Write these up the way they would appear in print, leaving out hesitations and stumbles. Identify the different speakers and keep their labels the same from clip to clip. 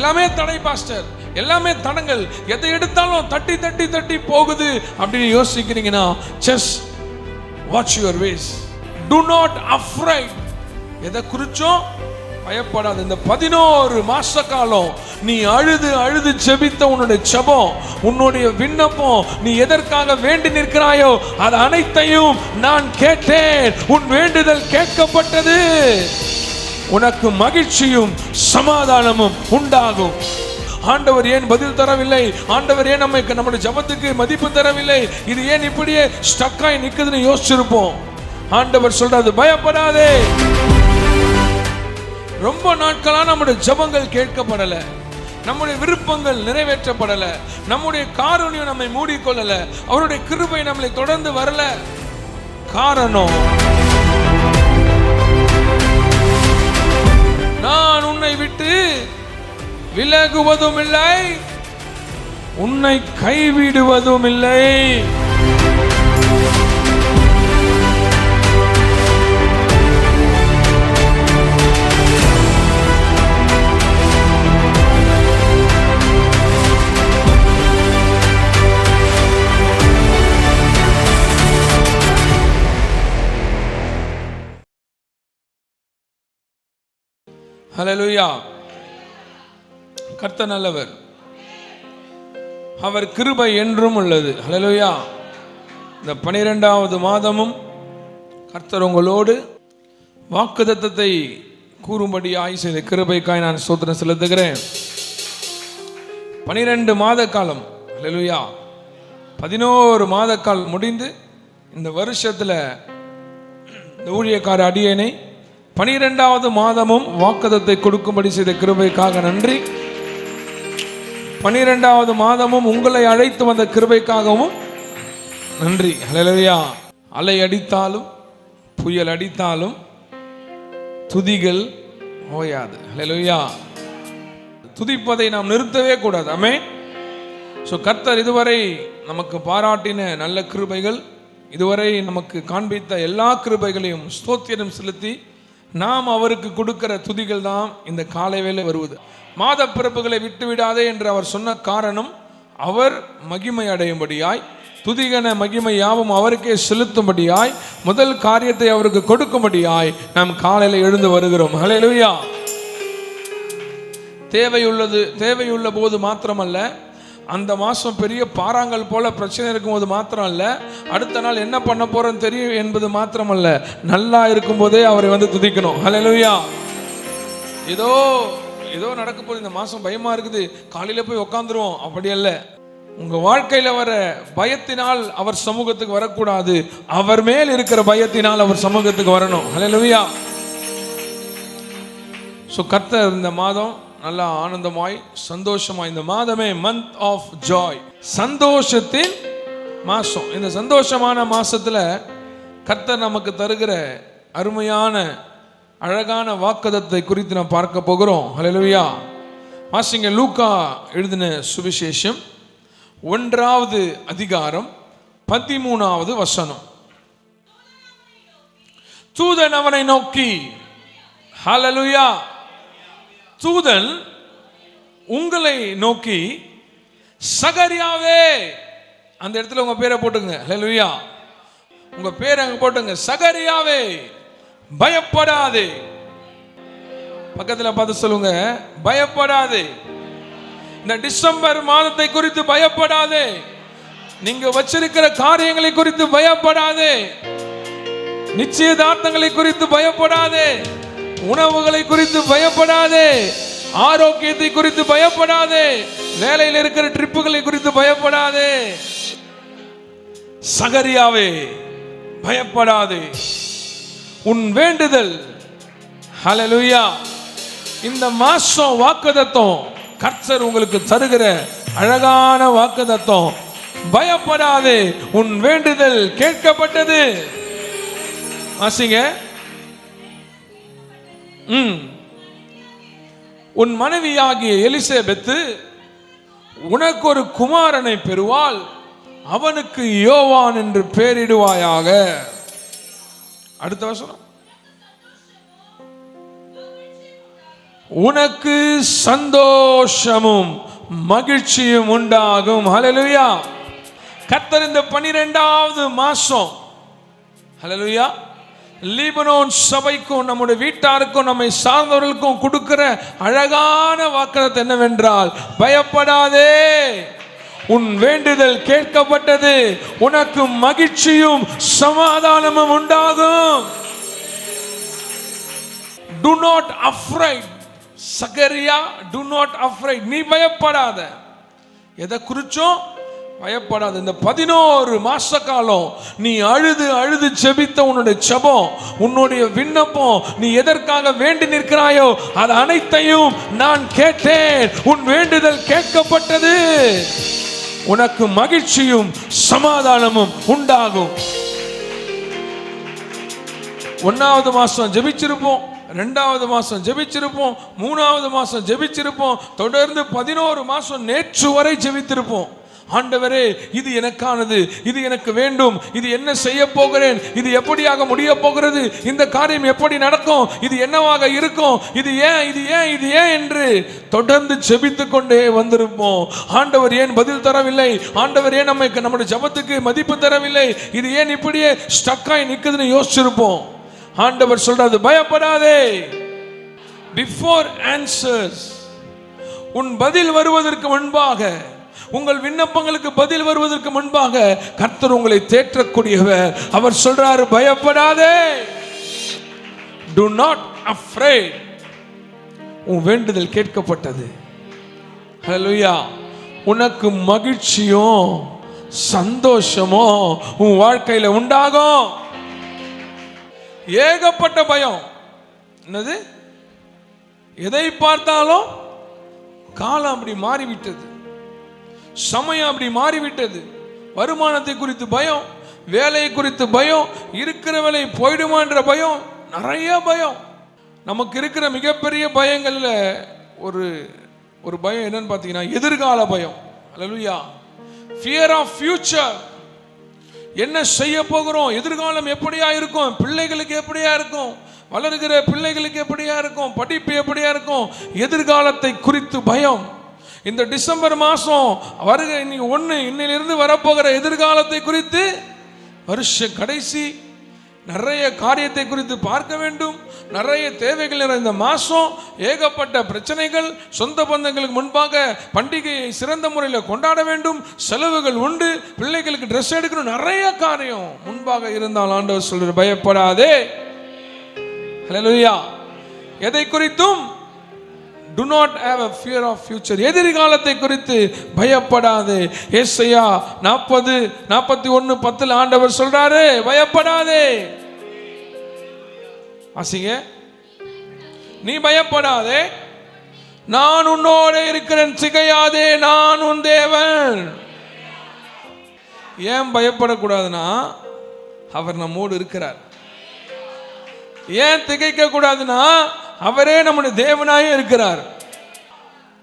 Speaker 1: எல்லாமே தடை பாஸ்டர், எல்லாமே தடங்கள், எதை எடுத்தாலும் தட்டி தட்டி தட்டி போகுது அப்படின்னு யோசிக்கிறீங்கன்னா, just watch your ways, do not afraid. எதை குறிச்சும் பயப்படாது. இந்த 11 மாச காலம் நீ அழுது அழுது ஜெபித்த உன்னுடைய ஜெபம், உன்னுடைய விண்ணப்பம், நீ எதற்காக வேண்டி நிற்கிறாயோ அது அனைத்தையும் நான் கேட்டேன். உன் வேண்டுதல் கேட்கப்பட்டது. உனக்கு மகிழ்ச்சியும் சமாதானமும் உண்டாகும். ஆண்டவர் ஏன் பதில் தரவில்லை? ஆண்டவர் ஏன் நம்முடைய ஜெபத்துக்கு மதிப்பு தரவில்லை? இது ஏன் இப்படியே ஸ்டக்காய் நிக்குதுன்னு யோசிச்சிருப்போம். ஆண்டவர் சொல்றது, பயப்படாதே. ரொம்ப நாட்களா நம்முடைய ஜெபங்கள் கேட்கப்படல, நம்முடைய விருப்பங்கள் நிறைவேற்றப்படல, நம்முடைய காருண்யம் நம்மை மூடிக்கொள்ளல, அவருடைய கிருபை நம்மளை தொடர்ந்து வரல. காரணம், நான் உன்னை விட்டு விலகுவதும் இல்லை, உன்னை கைவிடுவதும் இல்லை. ஹல்லேலூயா. கர்த்தர் நல்லவர், அவர் கிருபை என்றும் உள்ளது. ஹல்லேலூயா. இந்த 12வது மாதமும் கர்த்தர் உங்களோடு வாக்குத்தத்தத்தை கூறும்படியாய் செய்த கிருபைக்காய் நான் ஸ்தோத்திரம் செலுத்துகிறேன். 12 மாத காலம், ஹல்லேலூயா, 11 மாத காலம் முடிந்து இந்த வருஷத்துல இந்த ஊழியக்கார அடியேனை 12வது மாதமும் வாக்குத்தத்தை கொடுக்கும்படி செய்த கிருபைக்காக நன்றி. 12வது மாதமும் உங்களை அழைத்து வந்த கிருபைக்காகவும் நன்றி. ஹல்லேலூயா. அலை அடித்தாலும் புயல் அடித்தாலும் துதிகள் ஓயாது. ஹல்லேலூயா. துதிப்பதை நாம் நிறுத்தவே கூடாது. ஆமென். ஸோ கர்த்தர் இதுவரை நமக்கு பாராட்டின நல்ல கிருபைகள், இதுவரை நமக்கு காண்பித்த எல்லா கிருபைகளையும் ஸ்தோத்திரம் செலுத்தி நாம் அவருக்கு கொடுக்கிற துதிகள் தான் இந்த காலை வேளை வருவது. மாத பிறப்புகளை விட்டுவிடாதே என்று அவர் சொன்ன காரணம், அவர் மகிமை அடையும்படியாய், துதிகன மகிமை யாவும் அவருக்கே செலுத்தும்படியாய், முதல் காரியத்தை அவருக்கு கொடுக்கும்படியாய் நாம் காலையில எழுந்து வருகிறோம். ஹல்லேலூயா. தேவையுள்ள போது மாத்திரமல்ல, அந்த மாதம் பெரிய பாறாங்கல் போல பிரச்சனை இருக்கும்போது மாத்திரம் அல்ல, அடுத்த நாள் என்ன பண்ண போறோன்னு தெரியும் என்பது மாத்திரமல்ல, நல்லா இருக்கும்போதே அவரை வந்து துதிக்கணும். ஹல்லேலூயா. ஏதோ நடக்க போது, இந்த மாதம் பயமா இருக்குது, காலையில போய் உட்காந்துருவோம், அப்படி அல்ல. உங்க வாழ்க்கையில வர பயத்தினால் அவர் சமூகத்துக்கு வரக்கூடாது, அவர் மேல் இருக்கிற பயத்தினால் அவர் சமூகத்துக்கு வரணும். ஹல்லேலூயா. ஸோ கர்த்தர் இந்த மாதம் நல்லா ஆனந்தமாய் சந்தோஷமாய், இந்த மாதமே மந்த் ஆஃப் ஜாய், சந்தோஷத்தின் மாசம். இந்த சந்தோஷமான மாசத்துல கர்த்தர் நமக்கு தருகிற அருமையான அழகான வாக்குத்தத்தை குறித்து நாம் பார்க்க போகிறோம். ஹல்லேலூயா. வாசிங்க, லூக்கா எழுதின சுவிசேஷம் 1வது அதிகாரம் 13வது வசனம். தூதன் அவனை நோக்கி, ஹல்லேலூயா, தூதன் உங்களை நோக்கி, சகரியாவே, அந்த இடத்துல உங்க பேரை போட்டுங்க. ஹல்லேலூயா. உங்க பேரை அங்க போட்டுங்க. சகரியாவே, பயப்படாதே. பக்கத்துல பார்த்து சொல்லுங்க, பயப்படாதே. இந்த டிசம்பர் மாதத்தை குறித்து பயப்படாதே. நீங்க வச்சிருக்கிற காரியங்களை குறித்து பயப்படாதே. நிச்சயதார்த்தங்களை குறித்து பயப்படாதே. உணவுகளை குறித்து பயப்படாதே. ஆரோக்கியத்தை குறித்து பயப்படாதே. வேலையில் இருக்கிற ட்ரிப்புகளை குறித்து பயப்படாதே. சகரியாவே, பயப்படாதே. உன் வேண்டுதல், ஹல்லேலூயா, இந்த மாசம் வாக்குத்தத்தம் கர்த்தர் உங்களுக்கு தருகிற அழகான வாக்குத்தத்தம். பயப்படாதே, உன் வேண்டுதல் கேட்கப்பட்டது. வாசிங்க. உன் மனைவியாகிய எலிசபெத்து உனக்கு ஒரு குமாரனை பெறுவாள், அவனுக்கு யோவான் என்று பெயரிடுவாயாக. அடுத்த வசனம். உனக்கு சந்தோஷமும் மகிழ்ச்சியும் உண்டாகும். ஹல்லேலூயா. கர்த்தர் இந்த 12வது மாசம் ஹல்லேலூயா லீபனோன் சபைக்கும் நம்முடைய வீட்டாருக்கும் நம்மை சார்ந்தவர்களுக்கும் கொடுக்கிற அழகான வாக்குத்தத்தம் என்னவென்றால், பயப்படாதே, உன் வேண்டுதல் கேட்கப்பட்டது, உனக்கு மகிழ்ச்சியும் சமாதானமும் உண்டாகும். Do not afraid. Zechariah, do not afraid. நீ பயப்படாத. எதை குறிச்சோம்? பயப்படாத. இந்த 11 மாச காலம் நீ அழுது அழுது ஜெபித்த உன்னுடைய ஜெபம், உன்னுடைய விண்ணப்பம், நீ எதற்காக வேண்டி நிற்கிறாயோ அது அனைத்தையும் நான் கேட்டேன். உன் வேண்டுதல் கேட்கப்பட்டது, உனக்கு மகிழ்ச்சியும் சமாதானமும் உண்டாகும். 1வது மாசம் ஜெபிச்சிருப்போம், 2வது மாசம் ஜெபிச்சிருப்போம், 3வது மாசம் ஜெபிச்சிருப்போம், தொடர்ந்து 11 மாசம் நேற்று வரை ஜெபித்திருப்போம். ஆண்டவரே, இது எனக்கானது, இது எனக்கு வேண்டும், இது என்ன செய்ய போகிறேன், இது எப்படியாக முடிய போகிறது, இந்த காரியம் எப்படி நடக்கும், இது என்னவாக இருக்கும், இது ஏன் இது ஏன் இது ஏன் என்று தொடர்ந்து ஜெபித்து கொண்டே வந்திருப்போம். ஆண்டவர் ஏன் பதில் தரவில்லை, ஆண்டவர் ஏன் நம்முடைய ஜெபத்துக்கு மதிப்பு தரவில்லை, இது ஏன் இப்படியே ஸ்டக்காய் நிற்குதுன்னு யோசிச்சிருப்போம். ஆண்டவர் சொல்றாரு, பயப்படாதே. பிஃபோர் ஆன்சர்ஸ், உன் பதில் வருவதற்கு முன்பாக, உங்கள் விண்ணப்பங்களுக்கு பதில் வருவதற்கு முன்பாக கர்த்தர் உங்களை தேற்றக்கூடியவர். அவர் சொல்றாரு, பயப்படாதே. Do not afraid. உன் வேண்டுதல் கேட்கப்பட்டது. ஹல்லேலூயா. உனக்கு மகிழ்ச்சியும் சந்தோஷமும் உன் வாழ்க்கையில உண்டாகும். ஏகப்பட்ட பயம். என்னது? எதை பார்த்தாலும் காலம் அப்படி மாறிவிட்டது, சமயம் அப்படி மாறிவிட்டது. வருமானத்தை குறித்து பயம், வேலையை குறித்து பயம், இருக்கிற வேலை போயிடுமான்ற பயம், நிறைய பயம். நமக்கு இருக்கிற மிகப்பெரிய பயங்கள்ல ஒரு பயம் என்னன்னு பார்த்தீங்கன்னா, எதிர்கால பயம். ஹல்லேலூயா. Fear of future. என்ன செய்ய போகிறோம், எதிர்காலம் எப்படியா இருக்கும், பிள்ளைகளுக்கு எப்படியா இருக்கும், வளர்கிற பிள்ளைகளுக்கு எப்படியா இருக்கும், படிப்பு எப்படியா இருக்கும், எதிர்காலத்தை குறித்து பயம். இந்த டிசம்பர் மாதம் வருக இன்னிலிருந்து வரப்போகிற எதிர்காலத்தை குறித்து, வருஷ கடைசி நிறைய காரியத்தை குறித்து பார்க்க வேண்டும். நிறைய தேவைகள் நிறைந்த மாதம், ஏகப்பட்ட பிரச்சனைகள், சொந்த பந்தங்களுக்கு முன்பாக பண்டிகையை சிறந்த முறையில் கொண்டாட வேண்டும், செலவுகள் உண்டு, பிள்ளைகளுக்கு ட்ரெஸ் எடுக்கணும், நிறைய காரியம் முன்பாக இருந்தால் ஆண்டவர் சொல்ற, பயப்படாதே. ஹல்லேலூயா. எதை குறித்தும் do not have a fear of future. எதிர்காலத்தை குறித்து பயப்படாதே. ஏசாயா 40:41 ஆண்டவர் சொல்றாரு, பயப்படாதே. வாசிங்க. நீ பயப்படாதே, நான் உன்னோட இருக்கிறேன், திகையாதே, நான் உன் தேவன். ஏன் பயப்படக்கூடாதுன்னா, அவர் நம்மோடு இருக்கிறார். ஏன் திகைக்க கூடாதுன்னா, அவரே நம்முடைய தேவனாயே இருக்கிறார்.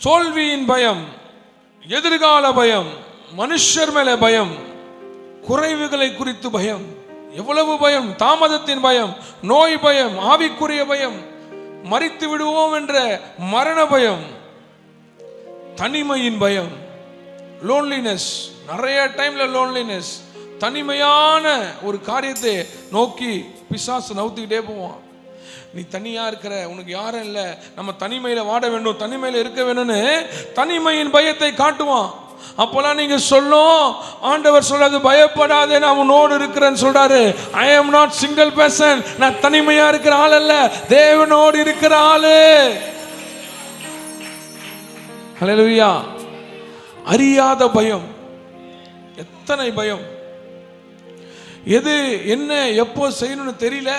Speaker 1: தோல்வியின் பயம், எதிர்கால பயம், மனுஷர் மேல பயம், குறைவுகளை குறித்து பயம், எவ்வளவு பயம், தாமதத்தின் பயம், நோய் பயம், ஆவிக்குரிய பயம், மரித்து விடுவோம் என்ற மரண பயம், தனிமையின் பயம், லோன்லினஸ். நிறைய டைம்ல லோன்லினஸ், தனிமையான ஒரு காரியத்தை நோக்கி பிசாசு நவுத்திக்கிட்டே போவான். நீ தனியா இருக்கிற, உனக்கு யாரும் இல்லை, நம்ம தனிமையில வாட வேண்டும், தனிமையில இருக்க வேணும்னு தனிமையின் பயத்தை காட்டுவான். அப்போல்லாம் நீங்க சொல்லும், ஆண்டவர் சொல்றாரு, பயப்படாதே, நான் உன்னோடு இருக்கிறேன்னு சொல்றாரு. ஐ am not single person. நான் தனிமையா இருக்கிற ஆள் அல்ல, தேவனோடு இருக்கிற ஆளு. ஹல்லேலூயா. அறியாத பயம், எத்தனை பயம். எது என்ன எப்போ செய்யணும்னு தெரியல,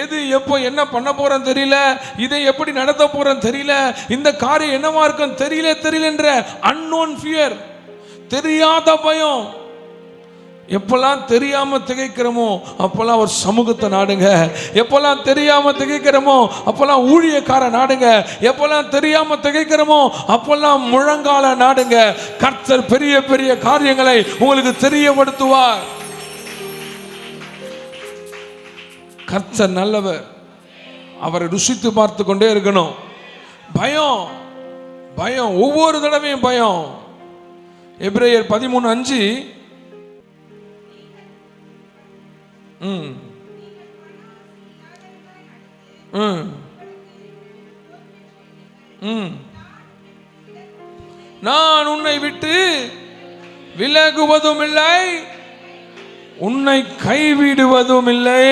Speaker 1: எது எப்போ என்ன பண்ண போறேன்னு தெரியல, இதை எப்படி நடத்த போறேன்னு தெரியல, இந்த காரியம் என்னவா இருக்கும் தெரியல என்ற அன்னோன் ஃபியர், தெரியாத பயம். எப்பெல்லாம் தெரியாம திகைக்கிறோமோ அப்பெல்லாம் ஒரு சமூகத்தை நாடுங்க. எப்பெல்லாம் தெரியாம திகைக்கிறோமோ அப்பெல்லாம் ஊழியக்கார நாடுங்க. எப்பெல்லாம் தெரியாம திகைக்கிறோமோ அப்பெல்லாம் முழங்கால நாடுங்க. கர்த்தர் பெரிய பெரிய காரியங்களை உங்களுக்கு தெரியப்படுத்துவார். கர்த்தர் நல்லவர், அவரை ருசித்து பார்த்து கொண்டே இருக்கணும். பயம், பயம், ஒவ்வொரு தடவையும் பயம். எபிரேயர் 13:5. நான் உன்னை விட்டு விலகுவதும் இல்லை, உன்னை கைவிடுவதும் இல்லை.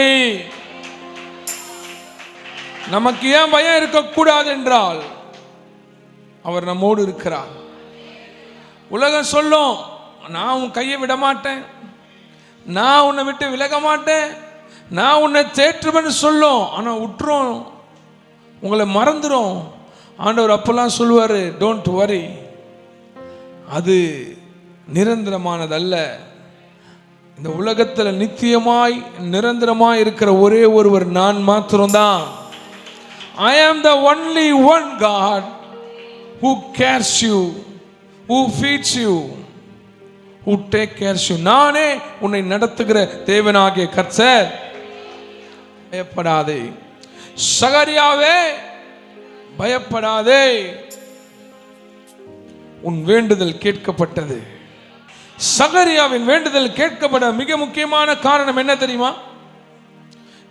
Speaker 1: நமக்கு ஏன் பயம் இருக்கக்கூடாது என்றால் அவர் நம்மோடு இருக்கிறார். உலகம் சொல்லும், நான் உன் கையை விட மாட்டேன், நான் உன்னை விட்டு விலக மாட்டேன், நான் உன்னை தேற்றுவேன்னு சொல்லும். ஆனா விட்டுரும், உங்களை மறந்துடும். ஆண்டவர் அப்பெல்லாம் சொல்லுவாரு, டோன்ட் வரி, அது நிரந்தரமானதல்ல. இந்த உலகத்தில் நித்தியமாய் நிரந்தரமாய் இருக்கிற ஒரே ஒருவர் நான் மாத்திரம்தான். I am the only one God who cares you, who feeds you, who take cares you. நானே உன்னை நடத்துகிற தேவனாகிய கர்த்தர். பயப்படாதே சகரியாவே, பயப்படாதே, உன் வேண்டுதல் கேட்கப்பட்டது. சகரியாவின் வேண்டுதல் கேட்கப்பட மிக முக்கியமான காரணம் என்ன தெரியுமா?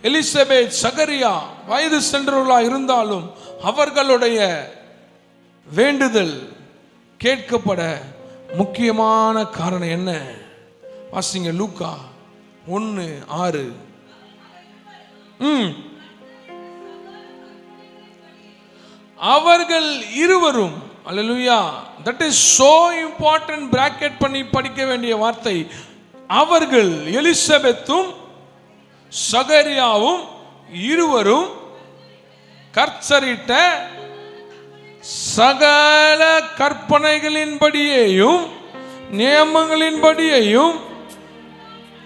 Speaker 1: எலிசபெத், சகரியா வயது சென்றவர்களா இருந்தாலும் அவர்களுடைய வேண்டுதல் கேட்கப்பட முக்கியமான காரணம் என்ன? வாசிங்க, லூக்கா 1:6. அவர்கள் இருவரும், அல்லேலூயா, that is so important, bracket பண்ணி படிக்க வேண்டிய வார்த்தை. அவர்கள், எலிசபெத்தும் சகரியாவும் இருவரும் கர்த்தரிட்ட சகல கற்பனைகளின்படியேயும் நியமங்களின்படியேயும்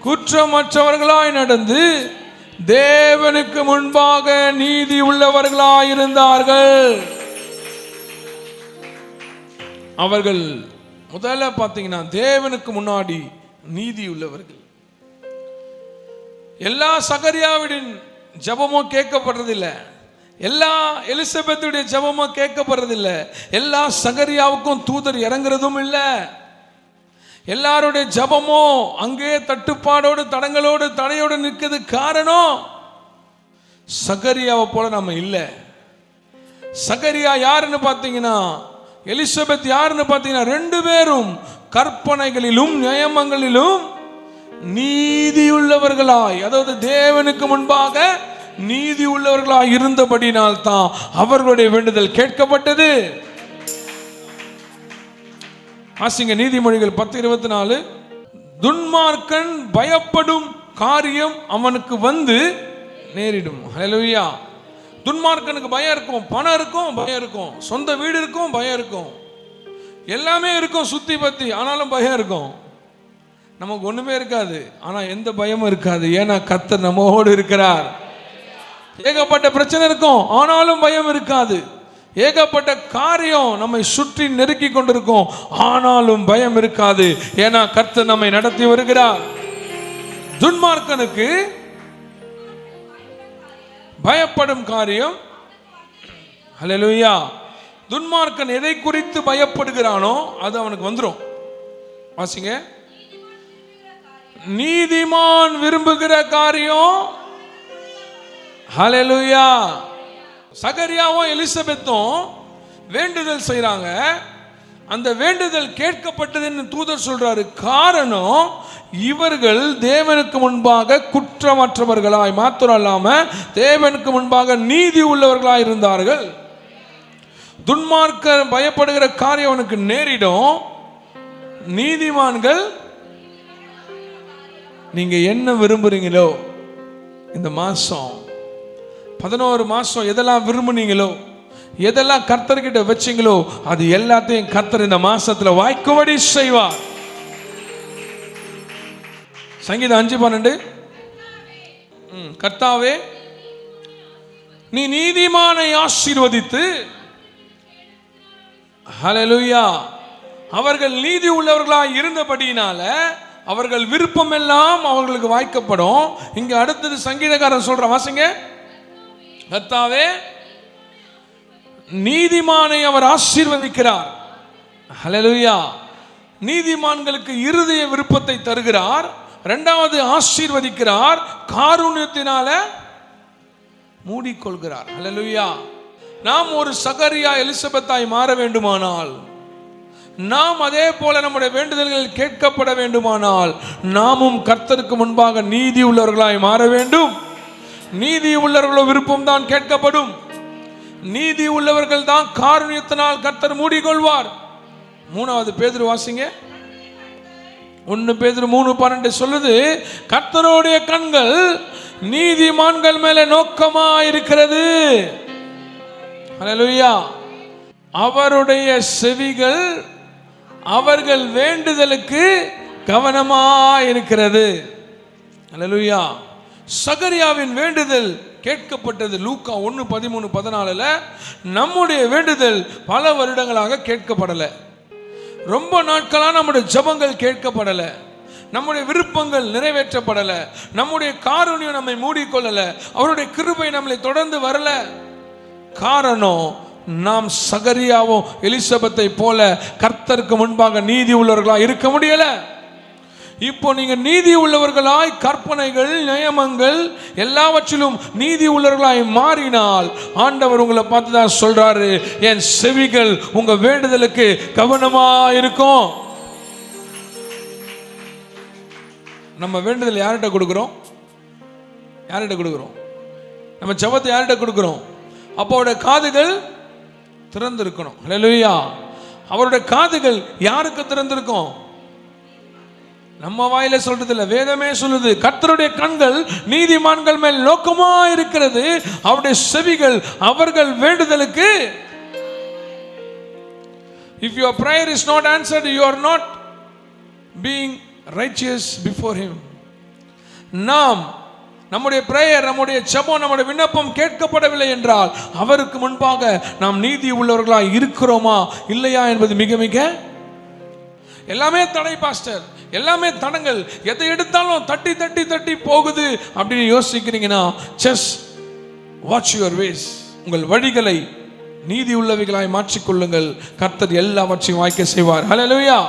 Speaker 1: குற்றமற்றவர்களாய் நடந்து தேவனுக்கு முன்பாக நீதி உள்ளவர்களாய் இருந்தார்கள். அவர்கள் முதல்ல பார்த்தீங்கன்னா தேவனுக்கு முன்னாடி நீதி உள்ளவர்கள். எல்லா சகரியாவின் ஜபமும் கேட்கப்படுறதில்லை, எல்லா எலிசபெத்துடைய ஜபமும் கேட்கப்படுறதில்லை, எல்லா சகரியாவுக்கும் தூதர் இறங்குறதும் இல்லை. எல்லாருடைய ஜபமும் அங்கே தட்டுப்பாடோடு தடங்களோடு தடையோடு நிற்கிறது. காரணம், சகரியாவை போல நம்ம இல்லை. சகரியா யாருன்னு பார்த்தீங்கன்னா, எலிசபெத் யாருன்னு பார்த்தீங்கன்னா, ரெண்டு பேரும் கற்பனைகளிலும் நியமங்களிலும் நீதி உள்ளவர்களாய், அதாவது தேவனுக்கு முன்பாக நீதி உள்ளவர்களாய் இருந்தபடினால் தான் அவர்களுடைய வேண்டுதல் கேட்கப்பட்டது. ஆசிங்க, நீதிமொழிகள் 10:24. துன்மார்க்கன் பயப்படும் காரியம் அவனுக்கு வந்து நேரிடும். ஹல்லேலூயா. துன்மார்க்கனுக்கு பயம் இருக்கும், பணம் இருக்கும், பயம் இருக்கும், சொந்த வீடு இருக்கும், பயம் இருக்கும், எல்லாமே இருக்கும் சுத்தி பத்தி, ஆனாலும் பயம் இருக்கும். நமக்கு ஒண்ணுமே இருக்காது, ஆனா எந்த பயமும் இருக்காது. ஏன்னா கர்த்தர் நம்மோடு இருக்கிறார். ஏகப்பட்ட பிரச்சனை இருக்கும், ஆனாலும் பயம் இருக்காது. ஏகப்பட்ட காரியம் நம்மை சுற்றி நெருக்கி கொண்டிருக்கும், ஆனாலும் பயம் இருக்காது. ஏன்னா கர்த்தர் நம்மை நடத்தி வருகிறார். துன்மார்க்கனுக்கு பயப்படும் காரியம், ஹல்லேலூயா, துன்மார்க்கன் எதை குறித்து பயப்படுகிறானோ அது அவனுக்கு வந்துடும். வாசிங்க, நீதிமான் விரும்புகிற காரியம், ஹல்லேலூயா. சகரியாவும் எலிசபெத்தும் வேண்டுதல் செய்றாங்க. அந்த வேண்டுதல் கேட்கப்பட்டதுன்னு தூதர் சொல்றாரு. காரணம், இவர்கள் தேவனுக்கு முன்பாக குற்றமற்றவர்களாய் மாத்திரம் இல்லாம தேவனுக்கு முன்பாக நீதி உள்ளவர்களாய் இருந்தார்கள். துன்மார்க்கர் பயப்படுகிற காரியம் அவனுக்கு நேரிடும். நீதிமான்கள், நீங்க என்ன விரும்புறீங்களோ, இந்த மாசம் 11 மாசம் எதெல்லாம் விரும்புனீங்களோ, எதெல்லாம் கர்த்தர்கிட்ட வச்சீங்களோ, அது எல்லாத்தையும் கர்த்தர் இந்த மாசத்துல வாய்க்கும்படி செய்வார். சங்கீதம் 5:12. கர்த்தாவே, நீ நீதிமானை ஆசீர்வதித்து, ஹல்லேலூயா, அவர்கள் நீதி உள்ளவர்களாய் இருந்தபடியினால அவர்கள் விருப்பம் எல்லாம் அவர்களுக்கு வாய்க்கப்படும். இங்க அடுத்தது சங்கீதக்காரன் சொல்ற, வாசிங்க, கர்த்தாவே, நீதிமானை அவர் ஆசீர்வதிக்கிறார். ஹல்லேலூயா. நீதிமான்களுக்கு இருதய விருப்பத்தை தருகிறார். இரண்டாவது ஆசீர்வதிக்கிறார், காருண்யத்தினால மூடிக்கொள்கிறார். ஹல்லேலூயா. நாம் ஒரு சகரியா எலிசபெத்தாய் மாற வேண்டுமானால், நாம் அதே போல நம்முடைய வேண்டுதல்கள் கேட்கப்பட வேண்டுமானால், நாமும் கர்த்தருக்கு முன்பாக நீதி உள்ளவர்களாய் மாற வேண்டும். நீதி உள்ளவர்களோ விருப்பம் தான் கேட்கப்படும். நீதி உள்ளவர்கள் தான் காருண்யத்தினால் கர்த்தர் மூடிக்கொள்வார். மூணாவது பேதுரு வாசிங்க. 1 பேதுரு 3:12 சொல்லுது, கர்த்தருடைய கண்கள் நீதிமான்கள் மேலே நோக்கமா இருக்கிறது. ஹல்லேலூயா. அவருடைய செவிகள் அவர்கள் வேண்டுதலுக்கு கவனமா இருக்கிறது. ஹல்லேலூயா. சகரியாவின் வேண்டுதல் கேட்கப்பட்டது. லூக்கா 1:13-14 நம்முடைய வேண்டுதல் பல வருடங்களாக கேட்கப்படல. ரொம்ப நாட்களாக நம்முடைய ஜெபங்கள் கேட்கப்படல. நம்முடைய விருப்பங்கள் நிறைவேற்றப்படல. நம்முடைய காருண்யம் நம்மை மூடிக்கொள்ளல. அவருடைய கிருபை நம்மளை தொடர்ந்து வரல. காரணம், நாம் சகரியாவும் எலிசபெத்தை போல கர்த்தருக்கு முன்பாக நீதி உள்ளவர்களாக இருக்க முடியல. இப்போ நீங்க நீதி உள்ளவர்களாய் கற்பனைகள் நியமங்கள் எல்லாவற்றிலும் நீதி உள்ளவர்களாய் மாறினால், ஆண்டவர் உங்களை பார்த்து தான் சொல்றாரு, என் செவிகள் உங்க வேண்டுதலுக்கு கவனமா இருக்கும். நம்ம வேண்டுதல் யார்கிட்ட கொடுக்கிறோம்? யார்கிட்ட கொடுக்கிறோம்? நம்ம ஜெபத்தை யார்கிட்ட கொடுக்கிறோம்? அப்போ அவருடைய காதுகள் திறந்திருக்கணும். ஹல்லேலூயா. அவருடைய காதுகள் யாருக்கு திறந்திருக்கும்? நம்ம வாயில சொல்றது இல்ல, வேதமே சொல்லுது. கர்த்தருடைய கண்கள் நீதிமான்கள் மேல் நோக்கமா இருக்கிறது. அவருடைய செவிகள் அவர்கள் வேண்டுதலுக்கு. If your prayer is not answered, you are not being righteous before him. நம்முடைய பிரேயர், நம்முடைய ஜெபம், நம்முடைய விண்ணப்பம் கேட்கப்படவில்லை என்றால் அவருக்கு முன்பாக நாம் நீதி உள்ளவர்களாய் இருக்கிறோமா இல்லையா என்பது மிக மிக. எல்லாமே தடை பாஸ்டர், எல்லாமே தடங்கள், எதை எடுத்தாலும் தட்டி தட்டி தட்டி போகுது அப்படின்னு யோசிக்கிறீங்கன்னா, just watch your ways. உங்கள் வழிகளை நீதி உள்ளவைகளாய் மாற்றிக்கொள்ளுங்கள். கர்த்தர் எல்லாவற்றையும் வாய்க்க செய்வார். ஹல்லேலூயா.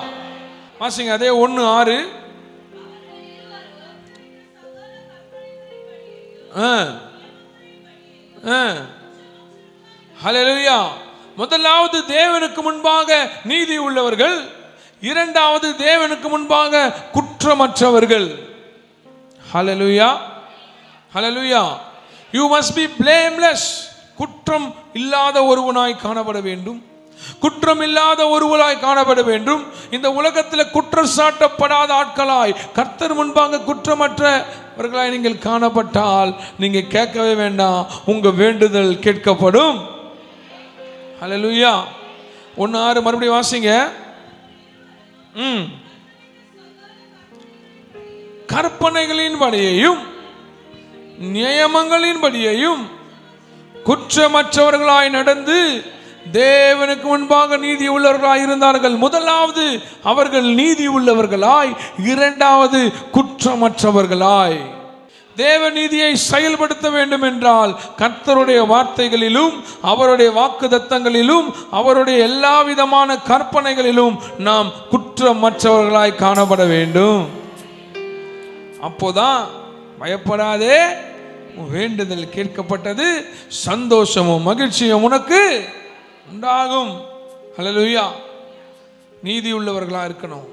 Speaker 1: வாசிங்க அதே 1:6. ஹல்லேலூயா. முதலாவது தேவனுக்கு முன்பாக நீதி உள்ளவர்கள், இரண்டாவது தேவனுக்கு முன்பாக குற்றமற்றவர்கள். ஹல்லேலூயா. ஹல்லேலூயா. You must be blameless. குற்றம் இல்லாத ஒருவனாய் காணப்பட வேண்டும். குற்றம் இல்லாத ஒருவராய் காணப்பட வேண்டும். இந்த உலகத்தில் குற்றம் சாட்டப்படாத ஆட்களாய் கர்த்தர் முன்பாக குற்றமற்றவர்களாய் நீங்கள் காணப்பட்டால் நீங்க கேட்கவே வேண்டாம், உங்க வேண்டுதல் கேட்கப்படும். ஹல்லேலூயா. 1:6 மறுபடியும் வாசிங்க. கற்பனைகளின்படியையும் நியமங்களின்படியையும் குற்றமற்றவர்களாய் நடந்து தேவனுக்கு முன்பாக நீதி உள்ளவர்களாய் இருந்தார்கள். முதலாவது அவர்கள் நீதி உள்ளவர்களாய், இரண்டாவது குற்றமற்றவர்களாய். தேவ நீதியை செயல்படுத்த வேண்டும் என்றால் கர்த்தருடைய வார்த்தைகளிலும் அவருடைய வாக்குத்தத்தங்களிலும் அவருடைய எல்லா விதமான கற்பனைகளிலும் நாம் குற்றமற்றவர்களாய் காணப்பட வேண்டும். அப்போதான் பயப்படாதே, வேண்டுதல் கேட்கப்பட்டது, சந்தோஷமும் மகிழ்ச்சியும் உனக்கு உண்டாகும். ஹல்லேலூயா. நீதி உள்ளவர்களா இருக்கணும்,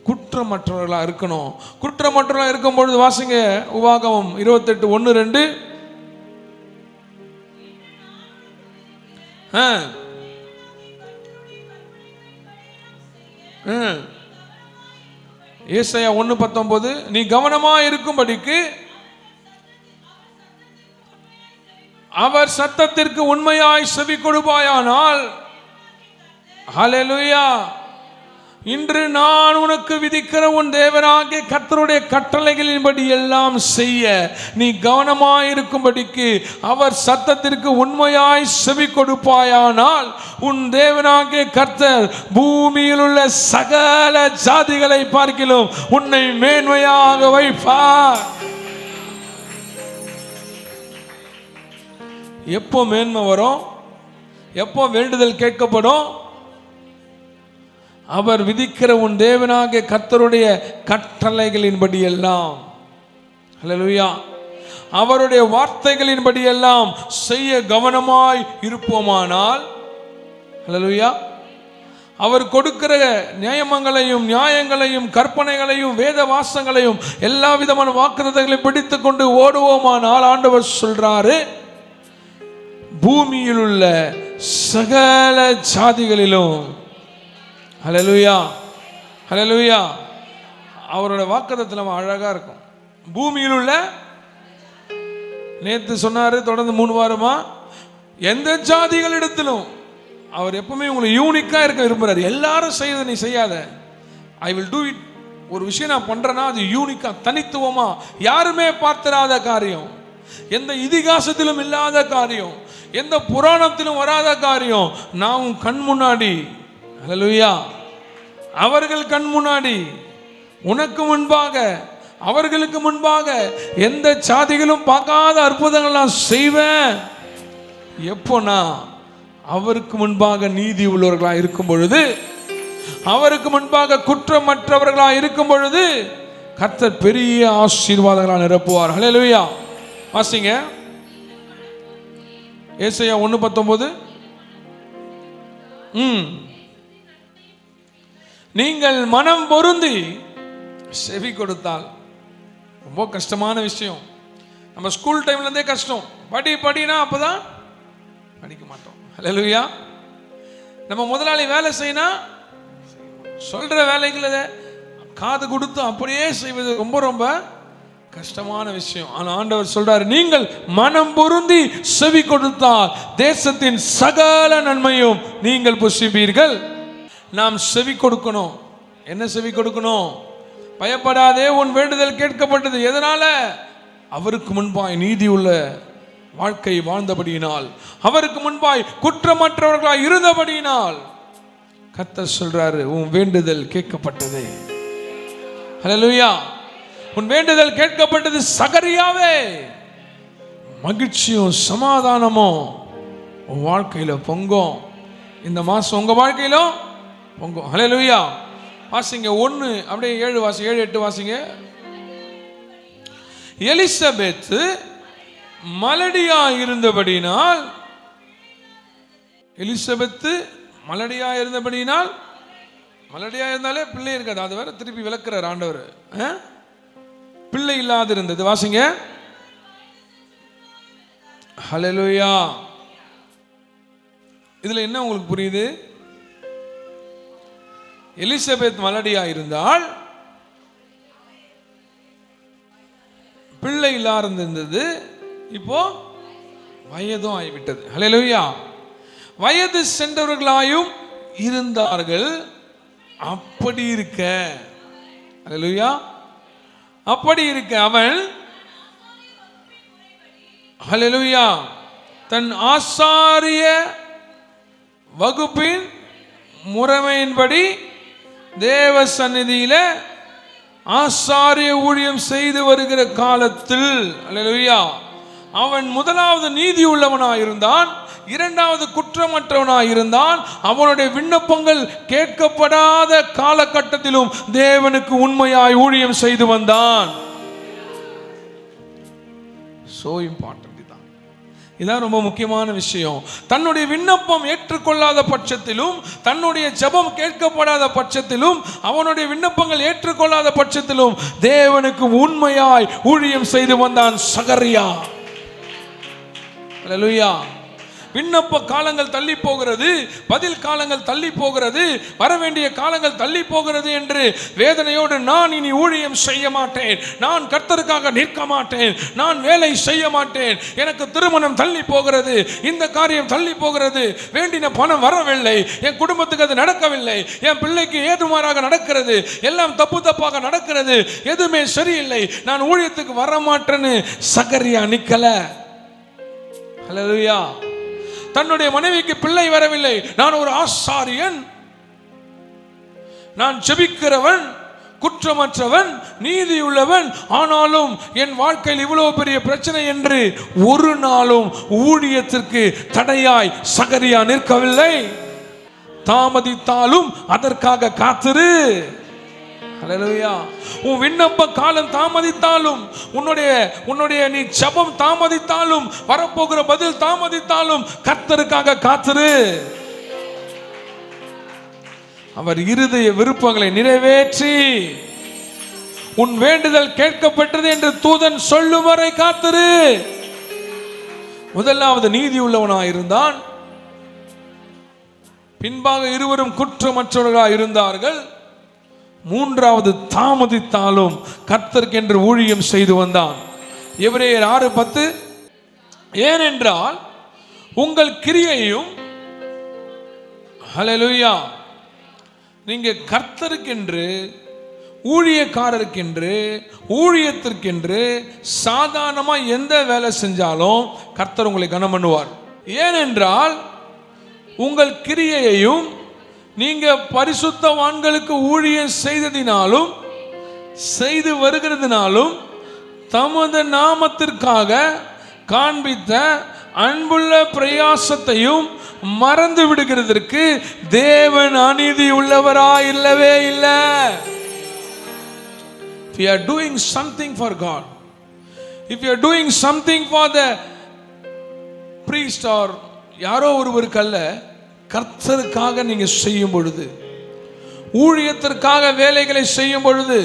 Speaker 1: குற்றமற்றவர்களா இருக்கணும். குற்றமற்றவர்களா இருக்கும் பொழுது வாசிங்க உபாகமம் 28:1-2. ஏசாயா 1:19 நீ கவனமா இருக்கும்படிக்கு அவர் சத்தத்திற்கு உண்மையாய் செவி கொடுப்பாயானால், ஹல்லேலூயா, இன்று நான் உனக்கு விதிக்கிற உன் தேவனாகிய கர்த்தருடைய கட்டளைகளின்படி எல்லாம் செய்ய நீ கவனமாயிருக்கும்படிக்கு அவர் சத்தத்திற்கு உண்மையாய் செவி கொடுப்பாயானால் உன் தேவனாகிய கர்த்தர் பூமியில் உள்ள சகல ஜாதிகளை பார்க்கிலும் உன்னை மேன்மையாக வைப்பார். எப்போ மேன்மை வரும்? எப்போ வேண்டுதல் கேட்கப்படும்? அவர் விதிக்கிற உன் தேவனாகிய கர்த்தருடைய கட்டளைகளின்படி எல்லாம், ஹல்லேலூயா, அவருடைய வார்த்தைகளின்படி எல்லாம் செய்ய கவனமாய் இருப்போமானால், ஹல்லேலூயா, அவர் கொடுக்கிற நியமங்களையும் நியாயங்களையும் கற்பனைகளையும் வேத வாசங்களையும் எல்லா விதமான வாக்குத்தத்தங்களையும் பிடித்து கொண்டு ஓடுவோமானால், ஆண்டவர் சொல்றாரு, பூமியில் உள்ள சகல ஜாதிகளிலும், ஹல்லேலூயா, ஹல்லேலூயா, அவரோட வாக்குத்தத்தம் நம்ம அழகா இருக்கும். பூமியில் உள்ள, நேற்று சொன்னாரு, தொடர்ந்து 3 வாரமா, எந்த ஜாதிகளிடத்திலும் அவர் எப்பவுமே உங்களை யூனிக்கா இருக்க விரும்புறாரு. எல்லாரும் செய்யறதை நீ செய்யாத, ஐ வில் டூ இட். ஒரு விஷயம் நான் பண்றேன்னா அது யூனிக்கா, தனித்துவமா, யாருமே பார்த்திராத காரியம், எந்த இதிகாசத்திலும் இல்லாத காரியம், எந்த புராணத்திலும் வராத காரியம், நான் உன் கண் முன்னாடி, ஹல்லேலூயா, அவர்கள் கண் முன்னாடி, உனக்கு முன்பாக, அவர்களுக்கு முன்பாக எந்த சாதிகளும் பார்க்காத அற்புதங்கள் நான் செய்வேன். எப்போனா அவருக்கு முன்பாக நீதி உள்ளவர்களாக இருக்கும் பொழுது, அவருக்கு முன்பாக குற்றமற்றவர்களாக இருக்கும் பொழுது கர்த்தர் பெரிய ஆசீர்வாதங்களால் நிரப்புவார். ஹல்லேலூயா. வாசிங்க ஏசாயா 1:19. நீங்கள் மனம் பொருந்தி செவி கொடுத்தால், ரொம்ப கஷ்டமான விஷயம். நம்ம ஸ்கூல் டைம்ல இருந்தே கஷ்டம், படினா அப்பதான் படிக்க மாட்டோம். ஹல்லேலூயா. நம்ம முதலாளி வேலை செய்யணும், சொல்ற வேலைகளை காது கொடுத்து அப்படியே செய்வது ரொம்ப ரொம்ப கஷ்டமான விஷயம். ஆனா ஆண்டவர் சொல்றாரு, நீங்கள் மனம் பொருந்தி செவி கொடுத்தால் தேசத்தின் சகல நன்மையும் நீங்கள் புசிப்பீர்கள். நாம் செவி கொடுக்கணும். என்ன செவி கொடுக்கணும்? பயப்படாதே, உன் வேண்டுதல் கேட்கப்பட்டது. எதனால? அவருக்கு முன்பாய் நீதி உள்ள வாழ்க்கை வாழ்ந்தபடியினால், அவருக்கு முன்பாய் குற்றமற்றவர்களாய் இருந்தபடியினால் கர்த்தர் சொல்றாரு, உன் வேண்டுதல் கேட்கப்பட்டது. ஹல்லேலூயா. உன் வேண்டுதல் கேட்கப்பட்டது. சகரியாவே, மகிழ்ச்சியும் சமாதானமும் உன் வாழ்க்கையில பொங்கும். இந்த மாசம் உங்க வாழ்க்கையிலும் பொங்கும். ஹல்லேலூயா. வாசிங்க 1 அப்படியே 7 வாசி, 7, 8 வாசிங்க. எலிசபெத் மலடியா இருந்தபடினால், எலிசபெத் மலடியா இருந்தபடினால், மலடியா இருந்தாலே பிள்ளை இருக்காது, அது வேற திருப்பி விளக்குறார் ஆண்டவர். பிள்ளை இல்லாது இருந்தது. வாசிங்க. ஹல்லேலூயா. இதுல என்ன உங்களுக்கு புரியுது? எலிசபெத் மலடியா இருந்தால் பிள்ளை இல்லாது இருந்தது, இப்போ வயதும் ஆகிவிட்டது. ஹல்லேலூயா. வயது சென்றவர்களாயும் இருந்தார்கள். அப்படி இருக்க, ஹல்லேலூயா, அப்படி இருக்க அவன், ஹல்லேலூயா, தன் ஆசாரிய வகுப்பின் முறைமையின்படி தேவ சந்நிதியில ஆசாரிய ஊழியம் செய்து வருகிற காலத்தில், ஹல்லேலூயா, அவன் முதலாவது நீதி உள்ளவனாயிருந்தான், இரண்டாவது குற்றமற்றவனாயிருந்தான். அவனுடைய விண்ணப்பங்கள் கேட்கப்படாத காலகட்டத்திலும் தேவனுக்கு உண்மையாய் ஊழியம் செய்து வந்தான். So important. இதான் ரொம்ப முக்கியமான விஷயம். தன்னுடைய விண்ணப்பம் ஏற்றுக்கொள்ளாத பட்சத்திலும், தன்னுடைய ஜெபம் கேட்கப்படாத பட்சத்திலும், அவனுடைய விண்ணப்பங்கள் ஏற்றுக்கொள்ளாத பட்சத்திலும் தேவனுக்கு உண்மையாய் ஊழியம் செய்து வந்தான் சகரியா. ஹல்லேலூயா. விண்ணப்ப காலங்கள் தள்ளி போகிறது, பதில் காலங்கள் தள்ளி போகிறது, வரவேண்டிய காலங்கள் தள்ளி போகிறது என்று வேதனையோடு நான் இனி ஊழியம் செய்ய மாட்டேன், நான் கர்த்தருக்காக நிற்க மாட்டேன், நான் வேலை செய்ய மாட்டேன், எனக்கு திருமணம் தள்ளி போகிறது, இந்த காரியம் தள்ளி போகிறது, வேண்டின பணம் வரவில்லை, என் குடும்பத்துக்கு அது நடக்கவில்லை, என் பிள்ளைக்கு ஏதுமாறாக நடக்கிறது, எல்லாம் தப்பு தப்பாக நடக்கிறது, எதுவுமே சரியில்லை, நான் ஊழியத்துக்கு வர மாட்டேன்னு சகரியா நிக்கல. ஹல்லேலூயா. தன்னுடைய மனைவிக்கு பிள்ளை வரவில்லை, நான் ஒரு ஆசாரியன், நான் ஜெபிக்கிறவன், குற்றமற்றவன், நீதியுள்ளவன், ஆனாலும் என் வாழ்க்கையில் இவ்வளவு பெரிய பிரச்சனை என்று ஒரு நாளும் ஊழியத்திற்கு தடையாய் சகரியா நிற்கவில்லை. தாமதித்தாலும் அதற்காக காத்திரு. ஹல்லேலூயா. உன் விண்ணப்ப காலம் தாமதித்தாலும், உன்னுடைய நீ ஜெபம் தாமதித்தாலும், வரப்போகிற பதில் தாமதித்தாலும் கர்த்தருக்காக காத்திரு. அவர் இருதய விருப்பங்களை நிறைவேற்றி உன் வேண்டுதல் கேட்கப்பட்டது என்று தூதன் சொல்லும் வரை காத்திரு. முதலாவது நீதி உள்ளவனாயிருந்தான். பின்பாக இருவரும் குற்றமற்றவர்களாக இருந்தார்கள். மூன்றாவது தாமதித்தாலும் கர்த்தருக்கென்று ஊழியம் செய்து வந்தான். எபிரேயர் 6:10, ஏனென்றால் உங்கள் கிரியையும், ஹல்லேலூயா, நீங்க கர்த்தருக்கென்று, ஊழியக்காரருக்கென்று, ஊழியத்திற்கென்று சாதாரணமா எந்த வேலை செஞ்சாலும் கர்த்தர் உங்களை கனம் பண்ணுவார். ஏனென்றால் உங்கள் கிரியையையும் நீங்க பரிசுத்தவான்களுக்கு ஊழியம் செய்ததினாலும் செய்து வருகிறதுனாலும் தமது நாமத்திற்காக காண்பித்த அன்புள்ள பிரயாசத்தையும் மறந்து விடுகிறதற்கு தேவன் அநீதி உள்ளவராய் இல்லவே இல்லை. If you are doing something for God, if you are doing something for the priest or யாரோ ஒருவருக்கல்ல, கர்த்தருக்காக நீங்க செய்யும் பொழுது, ஊழியத்திற்காக வேலைகளை செய்யும் பொழுது,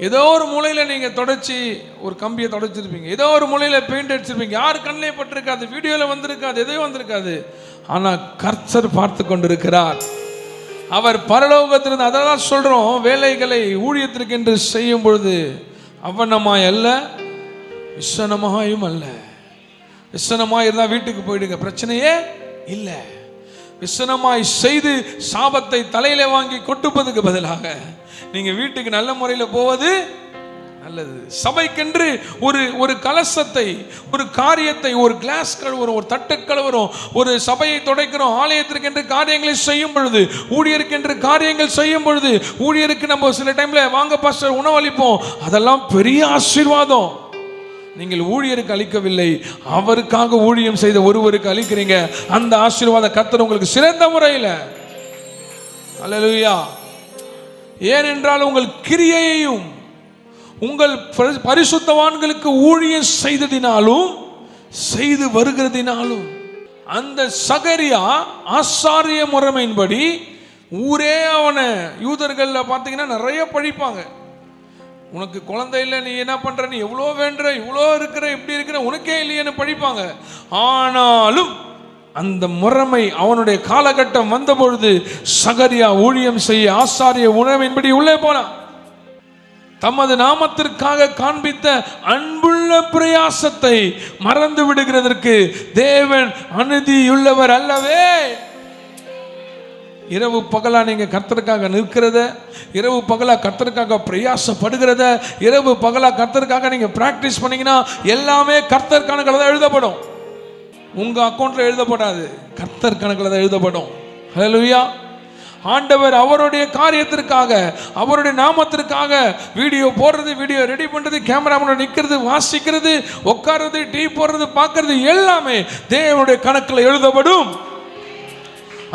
Speaker 1: ஏதோ ஒரு மூலையில நீங்க தொடச்சி ஒரு கம்பியை தொடச்சிருப்பீங்க, ஏதோ ஒரு மூலையில பெயிண்ட் அடிச்சிருப்பீங்க, யார் கண்ணிலே பட்டிருக்காது, வீடியோல வந்திருக்காது, எதையும் வந்திருக்காது. ஆனா கர்த்தர் பார்த்து கொண்டிருக்கிறார். அவர் பரலோகத்திலிருந்து, அதெல்லாம் சொல்றோம், வேலைகளை ஊழியத்திற்கு என்று செய்யும் பொழுது அவனமாய் அல்ல, விசனமாயும் அல்ல. விசனமாய் இருந்தா வீட்டுக்கு போயிடுங்க, பிரச்சனையே இல்லை. விசனமாய் செய்து சாபத்தை தலையில வாங்கி கொட்டுப்பதுக்கு பதிலாக நீங்க வீட்டுக்கு நல்ல முறையில் போவது நல்லது. சபைக்கென்று ஒரு கலசத்தை, ஒரு காரியத்தை, ஒரு கிளாஸ் கழுவுறோம், ஒரு தட்டு கழுவுறோம், ஒரு சபையை துடைக்கிறோம், ஆலயத்திற்கென்று காரியங்களை செய்யும் பொழுது, ஊழியருக்கென்று காரியங்கள் செய்யும் பொழுது, ஊழியருக்கு நம்ம சில டைம்ல வாங்க பாஸ்டர் உணவளிப்போம், அதெல்லாம் பெரிய ஆசீர்வாதம். நீங்கள் ஊழியருக்கு அளிக்கவில்லை, அவருக்காக ஊழியம் செய்த ஒருவருக்கு அளிக்கிறீங்க. அந்த ஆசீர்வாத கர்த்தர் உங்களுக்கு சிறந்த முறையில், அல்லேலூயா. ஏனென்றால் உங்கள் கிரியையையும் உங்கள் பரிசுத்தவான்களுக்கு ஊழியம் செய்ததினாலும் செய்து வருகிறதினாலும். அந்த சகரியா ஆசாரிய முறைமையின்படி ஊரே அவனை, யூதர்கள்ல பார்த்தீங்கன்னா நிறைய பழிப்பாங்க. உனக்கு குழந்தை இல்லை, நீ என்ன பண்ற, நீ எவ்வளோ வேண்டுற, இவ்வளோ இருக்கிற, எப்படி இருக்கிற, உனக்கே இல்லையேன்னு படிப்பாங்க. ஆனாலும் அந்த முறைமை அவனுடைய காலகட்டம் வந்த பொழுது சகரியா ஊழியம் செய்ய ஆசாரிய உணவின்படி உள்ளே போனான். தமது நாமத்திற்காக காண்பித்த அன்புள்ள பிரயாசத்தை மறந்து விடுகிறதற்கு தேவன் அநீதியுள்ளவர் அல்லவே. இரவு பகலா நீங்க கர்த்தருக்காக நிற்கிறத, இரவு பகலா கர்த்தருக்காக பிரயாசப்படுகிறத, இரவு பகலா கர்த்தருக்காக நீங்க பிராக்டிஸ் பண்ணீங்கன்னா எல்லாமே கர்த்தர் கணக்கில் தான் எழுதப்படும். உங்க அக்கௌண்ட்ல எழுதப்படாது, கர்த்தர் கணக்கில் தான் எழுதப்படும். ஹல்லேலூயா. ஆண்டவர் அவருடைய காரியத்திற்காக, அவருடைய நாமத்திற்காக வீடியோ போடுறது, வீடியோ ரெடி பண்றது, கேமராமேன் நிற்கிறது, வாசிக்கிறது, உட்கார்றது, டீ போடுறது, பார்க்கறது எல்லாமே தேவனுடைய கணக்கில் எழுதப்படும்.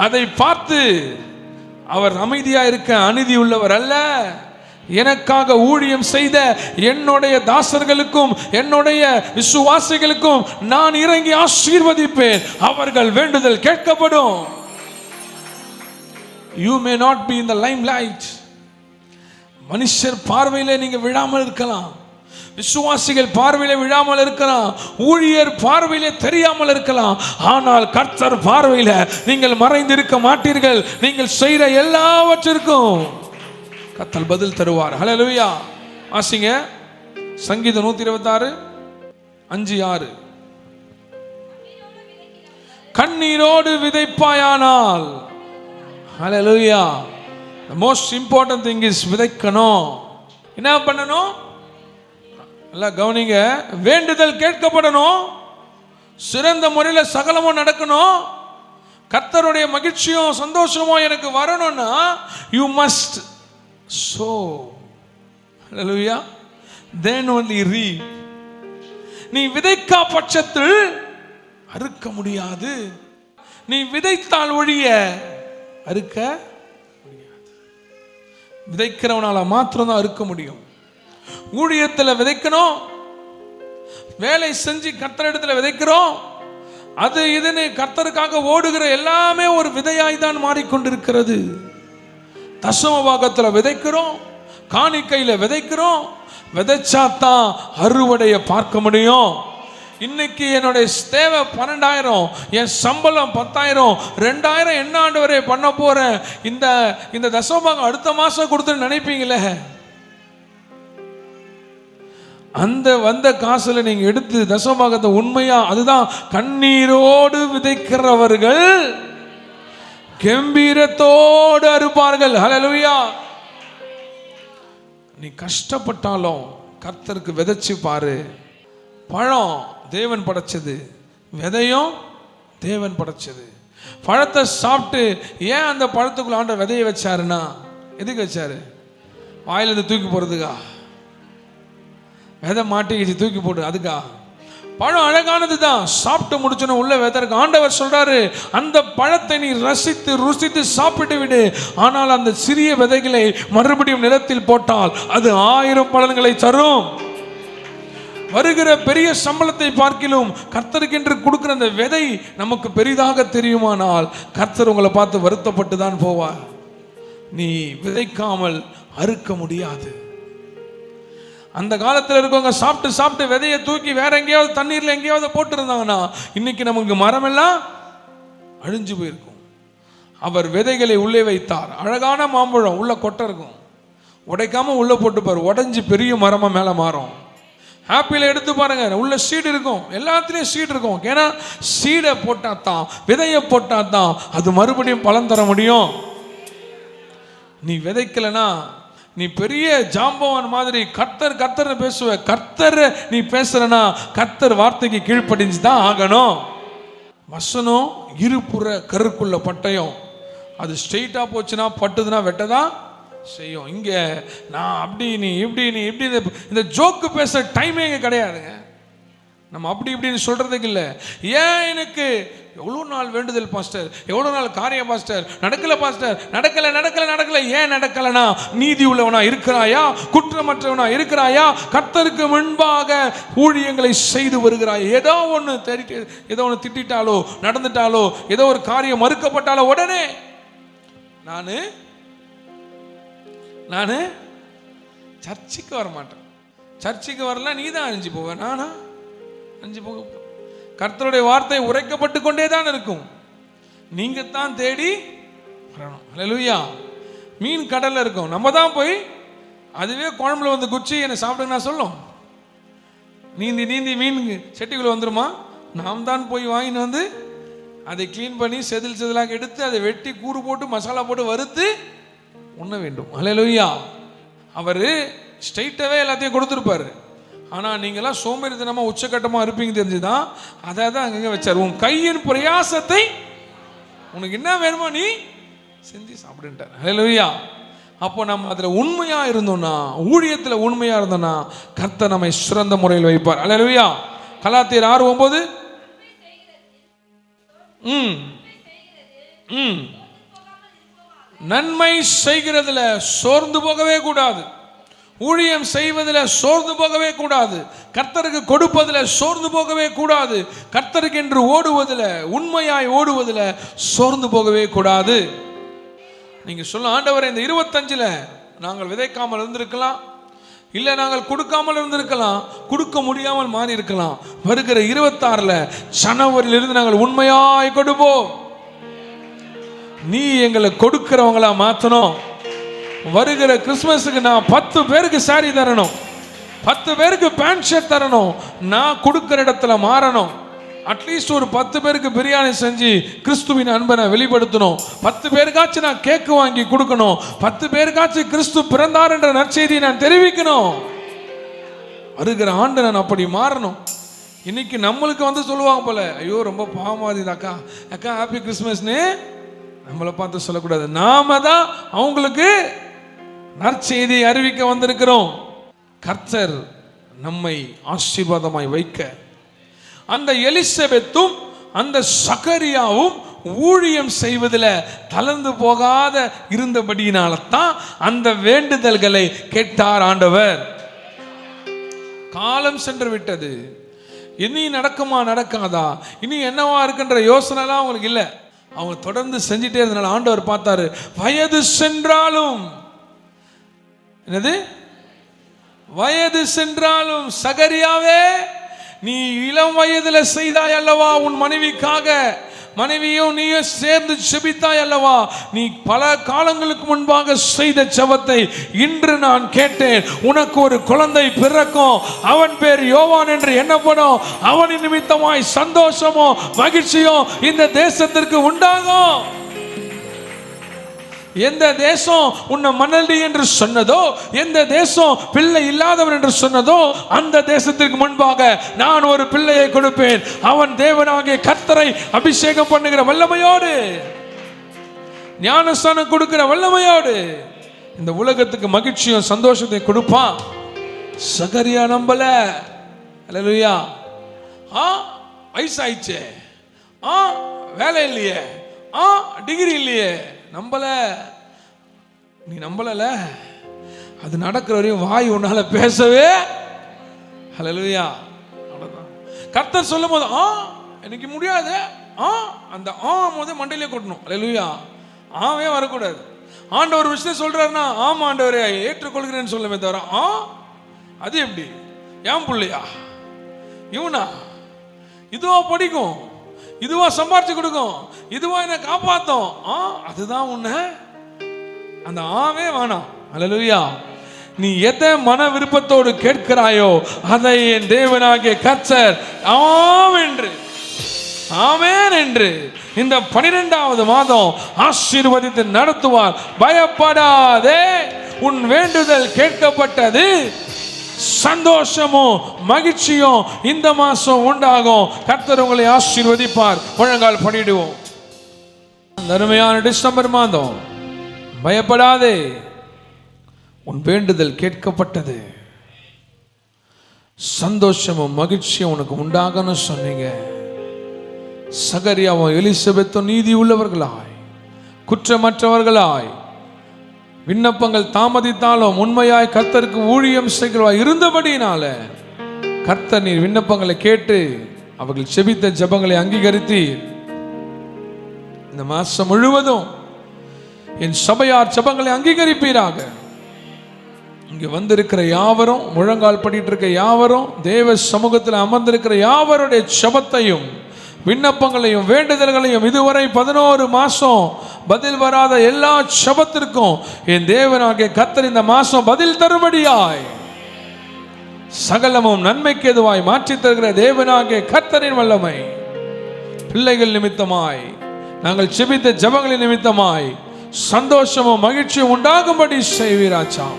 Speaker 1: அதை பார்த்து அவர் அமைதியா இருக்க அநீதி உள்ளவர் அல்ல. எனக்காக ஊழியம் செய்த என்னுடைய தாசர்களுக்கும் என்னுடைய விசுவாசிகளுக்கும் நான் இறங்கி ஆசீர்வதிப்பேன், அவர்கள் வேண்டுதல் கேட்கப்படும். You may not be in the limelight. மனுஷர் பார்வையிலே நீங்க விழாமல் இருக்கலாம், விசுவாசிகள் பார்வையிலே விழாமல் இருக்கலாம், ஊழியர் பார்வையிலே தெரியாமல் இருக்கலாம். ஆனால் கர்த்தர் பார்வையில நீங்கள் மறைந்திருக்க மாட்டீர்கள். நீங்கள் செய்கிற எல்லாவற்றிற்கும் கர்த்தர் பதில் தருவார். ஹல்லேலூயா. வாசிங்க சங்கீதம் 126:5-6. கண்ணீரோடு விதைப்பாயானால், ஹல்லேலூயா, the most important thing is விதைக்கணும். என்ன பண்ணணும்? எல்லாம் கவனிங்க. வேண்டுதல் கேட்கப்படணும், சிறந்த முறையில் சகலமும் நடக்கணும், கர்த்தருடைய மகிழ்ச்சியும் சந்தோஷமும் எனக்கு வரணும்னா you must sow. Hallelujah. Then only reap. நீ விதைக்கா பட்சத்தில் அறுக்க முடியாது. நீ விதைத்தால் ஒழிய அறுக்க முடியாது. விதைக்கிறவனால மாத்திரம் தான் அறுக்க முடியும். ஊழியத்தில் விதைக்கணும், வேலை செஞ்சு கர்த்தரிடத்தில் விதைக்கிறோம், அது இதுன்னு கர்த்தருக்காக ஓடுகிற எல்லாமே ஒரு விதையாய் தான் மாறிக்கொண்டிருக்கிறது. தசம பாகத்தில் விதைக்கிறோம், காணிக்கையில் விதைக்கிறோம், விதைச்சாதான் அறுவடையை பார்க்க முடியும். இன்னைக்கு என்னுடைய தேவை 12,000, என் சம்பளம் 10,000, 2,000 என்ன ஆண்டவரே பண்ண போறேன், இந்த தசமபாகம் அடுத்த மாசம் கொடுத்து நினைப்பீங்களே, அந்த வந்த காசுல நீங்க எடுத்து தசமபாகத்தை உண்மையா, அதுதான் கண்ணீரோடு விதைக்கிறவர்கள் கம்பீரத்தோடு அறுப்பார்கள். ஹல்லேலூயா. நீ கஷ்டப்பட்டாலும் கர்த்தருக்கு விதைச்சு பாரு. பழம் தேவன் படைச்சது, விதையும் தேவன் படைச்சது. பழத்தை சாப்பிட்டு ஏன் அந்த பழத்துக்குள்ள ஆண்டவர் விதையை வச்சாருன்னா, எதுக்கு வச்சாரு? வாயிலிருந்து தூக்கி போறதுக்கா? விதை மாட்டிக்கிச்சு தூக்கி போடு அதுக்கா? பழம் அழகானது தான், சாப்பிட்டு முடிச்சோன்னு உள்ள விதை இருக்கு. ஆண்டவர் சொல்றாரு, அந்த பழத்தை நீ ரசித்து ருசித்து சாப்பிட்டு விடு. ஆனால் அந்த சிறிய விதைகளை மறுபடியும் நிலத்தில் போட்டால் அது 1000 பலன்களை தரும். வருகிற பெரிய சம்பளத்தை பார்க்கிலும் கர்த்தருக்கென்று கொடுக்கிற அந்த விதை நமக்கு பெரிதாக தெரியுமானால் கர்த்தர் உங்களை பார்த்து வருத்தப்பட்டு தான் போவார். நீ விதைக்காமல் அறுக்க முடியாது. அந்த காலத்தில் இருக்கவங்க சாப்பிட்டு சாப்பிட்டு விதையை தூக்கி வேற எங்கேயாவது தண்ணீர்ல எங்கேயாவது போட்டு இருந்தாங்கன்னா இன்னைக்கு நமக்கு மரம் எல்லாம் அழிஞ்சு போயிருக்கும். அவர் விதைகளை உள்ளே வைத்தார். அழகான மாம்பழம் உள்ள கொட்டை இருக்கும், உடைக்காம உள்ள போட்டுப்பார், உடைஞ்சு பெரிய மரமா மேல மாறும். ஆப்பிள் எடுத்து பாருங்க, உள்ள சீடு இருக்கும், எல்லாத்துலயும் சீடு இருக்கும். ஏன்னா சீடை போட்டா தான், விதையை போட்டா தான் அது மறுபடியும் பலன் தர முடியும். நீ விதைக்கலனா நீ பெரிய ஜாம்பவான் மாதிரி கர்த்தர் கர்த்தர் பேசுவ. கர்த்தர் நீ பேசுறனா கர்த்தர் வார்த்தைக்கு கீழ்ப்படிஞ்சு தான் ஆகணும். வசனம் இருபுற கருக்குள்ள பட்டயம், அது ஸ்ட்ரெயிட்டா போச்சுன்னா பட்டுதுன்னா வெட்டதான் செய்யும். இங்க நான் அப்படி நீ இப்படி நீ இப்படி இந்த ஜோக்கு பேசுற டைமே இங்க கிடையாதுங்க. நம்ம அப்படி இப்படின்னு சொல்றதுக்கு இல்லை. ஏன் எனக்கு எவ்வளோ நாள் வேண்டுதல் பாஸ்டர், எவ்வளோ நாள் காரியம் பாஸ்டர், நடக்கல பாஸ்டர், நடக்கல நடக்கல நடக்கல. ஏன் நடக்கலனா, நீதி உள்ளவனா இருக்கிறாயா, குற்றமற்றவனா இருக்கிறாயா, கர்த்தருக்கு முன்பாக ஊழியங்களை செய்து வருகிறாய். ஏதோ ஒன்று திட்டாலோ நடந்துட்டாலோ ஏதோ ஒரு காரியம் மறுக்கப்பட்டாலோ உடனே நான் சர்ச்சுக்கு வர மாட்டேன். சர்ச்சுக்கு வரலாம், நீ தான் அழிஞ்சு போவ, நானா அழிஞ்சு போக. கர்த்தருடைய வார்த்தை உரைக்கப்பட்டு கொண்டே தான் இருக்கும், நீங்க தான் தேடி வரணும். ஹல்லேலூயா. மீன் கடல்ல இருக்கும், நம்ம தான் போய் அதுவே குழம்புல வந்து குச்சி என்னை சாப்பிடுங்க நான் சொல்லும். நீந்தி நீந்தி மீன் செட்டிக்குள்ள வந்துருமா? நாம் தான் போய் வாங்கின்னு வந்து அதை கிளீன் பண்ணி செதில் செதிலாக எடுத்து அதை வெட்டி கூறு போட்டு மசாலா போட்டு வறுத்து உண்ண வேண்டும். ஹல்லேலூயா. அவர் ஸ்ட்ரைட்டாகவே எல்லாத்தையும் கொடுத்துருப்பாரு. ஆனால் நீங்களாம் சோம்பேறித்தனமாக உச்சக்கட்டமாக இருப்பீங்க தெரிஞ்சுதான் அதை தான் அங்கங்கே வச்சார். உன் கையின் பிரயாசத்தை உனக்கு என்ன வேணுமோ நீ செஞ்சு சாப்பிடுன்ட்டார். ஹல்லேலூயா. அப்போ நம்ம அதில் உண்மையாக இருந்தோம்னா, ஊழியத்தில் உண்மையாக இருந்தோம்னா கர்த்தர் நம்மை சிறந்த முறையில் வைப்பார். ஹல்லேலூயா. கலாத்தியர் 6:9 நன்மை செய்கிறதுல சோர்ந்து போகவே கூடாது, ஊழியம் செய்வதில் சோர்ந்து போகவே கூடாது, கர்த்தருக்கு கொடுப்பதில் சோர்ந்து போகவே கூடாது, கர்த்தருக்கு என்று ஓடுவதில் உண்மையாய் ஓடுவதில் சோர்ந்து போகவே கூடாது. நீங்க சொல்ல, ஆண்டவரே இந்த 25ல் நாங்கள் விதைக்காமல் இருந்திருக்கலாம், இல்லை நாங்கள் கொடுக்காமல் இருந்திருக்கலாம், கொடுக்க முடியாமல் மாறி இருக்கலாம். வருகிற 26ல் ஜனவரியிலிருந்து நாங்கள் உண்மையாய் கொடுப்போம். நீ எங்களை கொடுக்கிறவங்களா மாற்றணும். வருகிற கிறிஸ்மஸுக்கு நான் 10 பேருக்கு சாரி தரணும், 10 பேருக்கு பேண்ட் ஷர்ட் தரணும், நான் கொடுக்கிற இடத்துல மாறணும். அட்லீஸ்ட் ஒரு 10 பேருக்கு பிரியாணி செஞ்சு கிறிஸ்துவின் அன்பை நான் வெளிப்படுத்தணும். 10 பேருக்காச்சும் நான் கேக்கு வாங்கி கொடுக்கணும். 10 பேருக்காச்சும் கிறிஸ்து பிறந்தார் என்ற நற்செய்தியை நான் தெரிவிக்கணும். வருகிற ஆண்டு நான் அப்படி மாறணும். இன்னைக்கு நம்மளுக்கு வந்து சொல்லுவாங்க போல, ஐயோ ரொம்ப பாவமாதி அக்கா அக்கா ஹாப்பி கிறிஸ்மஸ்னு நம்மளை பார்த்து சொல்லக்கூடாது. நாம தான் அவங்களுக்கு நற்செய்தியை அறிவிக்க வந்திருக்கிறோம். கர்த்தர் நம்மை ஆசீர்வாதமாய் வைக்க, அந்த எலிசபெத்தும் அந்த சகரியாவும் ஊழியம் செய்வதில் தளர்ந்து போகாத இருந்தபடியினால தான் அந்த வேண்டுதல்களை கேட்டார் ஆண்டவர். காலம் சென்று விட்டது, இனி நடக்குமா நடக்காதா, இனி என்னவா இருக்குன்ற யோசனைலாம் அவங்களுக்கு இல்லை. அவங்க தொடர்ந்து செஞ்சுட்டே இருந்தனால ஆண்டவர் பார்த்தாரு. வயது சென்றாலும், என்னது வயது சென்றாலும், சகரியாவே நீ இளம் வயதுல செய்தாய் அல்லவா உன் மனைவிக்காக, மனைவியும் நீயும் சேர்ந்து செபித்தாய் அல்லவா, நீ பல காலங்களுக்கு முன்பாக செய்த ஜெபத்தை இன்று நான் கேட்டேன். உனக்கு ஒரு குழந்தை பிறக்கும், அவன் பேர் யோவான் என்று எண்ணப்படும். அவனின் நிமித்தமாய் சந்தோஷமோ மகிழ்ச்சியோ இந்த தேசத்திற்கு உண்டாகும். எந்த தேசம் உன்னை மணல்டி என்று சொன்னதோ, எந்த தேசம் பிள்ளை இல்லாதவன் என்று சொன்னதோ, அந்த தேசத்திற்கு முன்பாக நான் ஒரு பிள்ளையை கொடுப்பேன். அவன் தேவனாகிய கர்த்தரை அபிஷேகம் பண்ணுகிற வல்லமையோடு, ஞானஸ்தானம் கொடுக்கிற வல்லமையோடு இந்த உலகத்துக்கு மகிழ்ச்சியும் சந்தோஷத்தை கொடுப்பான். சகரியா நம்பல. அல்லேலூயா. வயசாயிடுச்சே, வேலை இல்லையே, டிகிரி இல்லையே, நம்பல. நீ நம்பல, அது நடக்கிற வரையும் வாய் உன்னால பேசவே. ஹல்லேலூயா. அவ்வளவுதான். கர்த்தர் சொல்லும் போது எனக்கு முடியாது, அந்த போது மண்டையிலே கொட்டணும். ஹல்லேலூயா. ஆவே வரக்கூடாது. ஆண்டவர் விஷயம் சொல்றாருன்னா ஆமா ஆண்டவரே ஏற்றுக்கொள்கிறேன்னு சொல்லுமே தவிர அது எப்படி ஏன் பிள்ளையா, இவனா, இதுவா படிக்கும், இதுவா சம்பாரிச்சு கொடுக்கும், இதுவா என்ன காப்பாத்தும், அதுதான் உன்னை, அந்த ஆவே வேணாம். அல்லேலூயா. நீ எதை மன விருப்பத்தோடு கேட்கிறாயோ அதை என் தேவனாகிய கர்த்தர் ஆமென் என்று இந்த 12வது மாதம் ஆசீர்வதித்து நடத்துவார். பயப்படாதே, உன் வேண்டுதல் கேட்கப்பட்டது. சந்தோஷமும் மகிழ்ச்சியும் இந்த மாசம் உண்டாகும். கர்த்தர் உங்களை ஆசீர்வதிப்பார். முழங்கால் பண்ணிடுவோம். அருமையான டிசம்பர் மாதம், பயப்படாதே, உன் வேண்டுதல் கேட்கப்பட்டது. சந்தோஷமும் மகிழ்ச்சியும் உனக்கு உண்டாகன்னு சொன்னீங்க. சகரியாவும் எலிசபெத்தும் நீதி உள்ளவர்களாய், குற்றமற்றவர்களாய், விண்ணப்பங்கள் தாமதித்தாலும் உண்மையாய் கர்த்தருக்கு ஊழியம் செய்கிறவாய் இருந்தபடியினால கர்த்தர் நீர் விண்ணப்பங்களை கேட்டு அவர்கள் செபித்த ஜெபங்களை அங்கீகரித்தீர். இந்த மாசம் முழுவதும் என் சபையார் ஜெபங்களை அங்கீகரிப்பீராக. இங்க வந்திருக்கிற யாவரும், முழங்கால் படிட்டு இருக்க யாவரும், தேவ சமூகத்தில் அமர்ந்திருக்கிற யாவருடைய ஜெபத்தையும் விண்ணப்பங்களையும் வேண்டுதல்களையும் இதுவரை 11 மாசம் பதில் வராத எல்லா ஜெபத்திற்கும் என் தேவனாகிய கர்த்தர் இந்த மாசம் பதில் தரும்படியாய் சகலமும் நன்மைக்கு எதுவாய் மாற்றி தருகிற தேவனாகிய கர்த்தரின் வல்லமை பிள்ளைகள் நிமித்தமாய், நாங்கள் செபித்த ஜெபங்களின் நிமித்தமாய் சந்தோஷமும் மகிழ்ச்சியும் உண்டாகும்படி செய்வீராச்சா.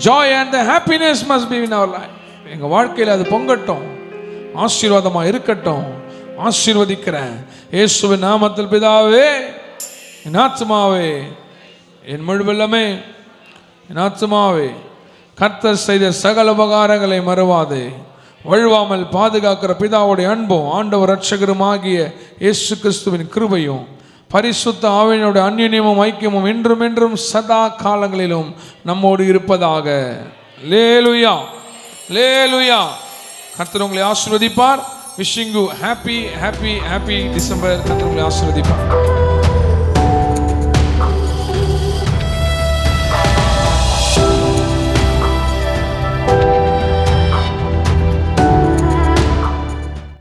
Speaker 1: Joy and the happiness must be in our life. எங்க வாழ்க்கையில் அது பொங்கட்டும், ஆசீர்வாதமா இருக்கட்டும். ஆசீர்வதிக்கிறேன் இயேசுவின் நாமத்தில் பிதாவே. என் ஆத்துமாவே, என் முழுவல்லமே, என் ஆத்துமாவே கர்த்தர் செய்த சகல உபகாரங்களை மறவாதே. வழுவாமல் பாதுகாக்கிற பிதாவுடைய அன்பும் ஆண்டவர் இரட்சகரும் ஆகிய இயேசு கிறிஸ்துவின் கிருபையும் பரிசுத்த ஆவியினுடைய அந்யோன்யமும் ஐக்கியமும் என்றும் என்றும் சதா காலங்களிலும் நம்மோடு இருப்பதாக. லேலுயா, லேலுயா. கர்த்தர் உங்களை ஆசீர்வதிப்பார். Wishing you happy December. கர்த்தர் உங்களை ஆசீர்வதிப்பார்.